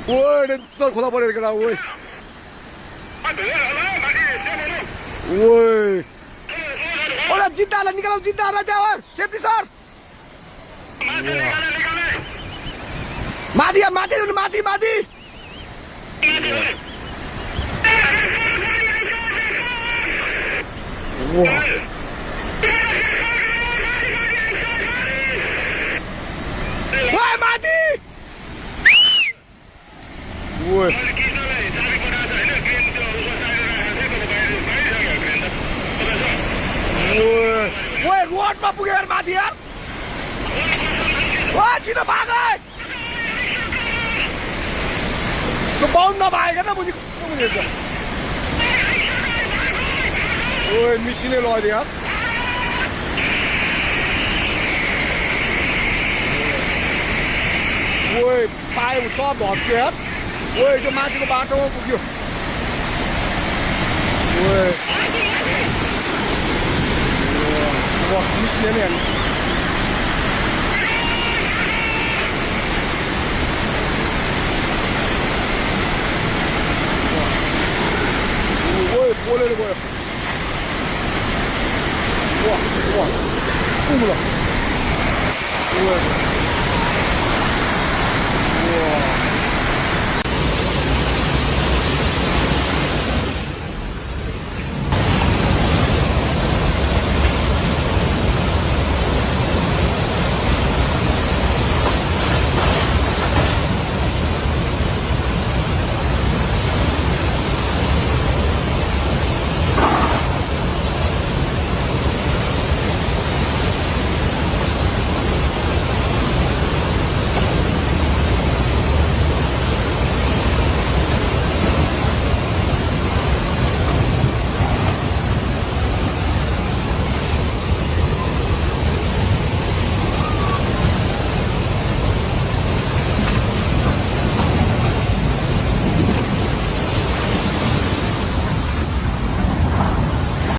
ओए सर खोला पऱ्यो केटा ओए ओए ओला जिद्दाहरूलाई निकालौ जिद्दाहरूलाई त्यहाँ सेफ्टी सर माथि माथि माथि माथि माथि रोडमा पुगेर माथि यार छिटो भाग त्यो बाउन्ड नभएको न बुझेको ओए मिसिनै लगाइदियो यार ओए पायो सब भत्क्यो यार ओए त्यो माथिको बाटोमा पुग्यो ओए मिसिने नै हाल्नु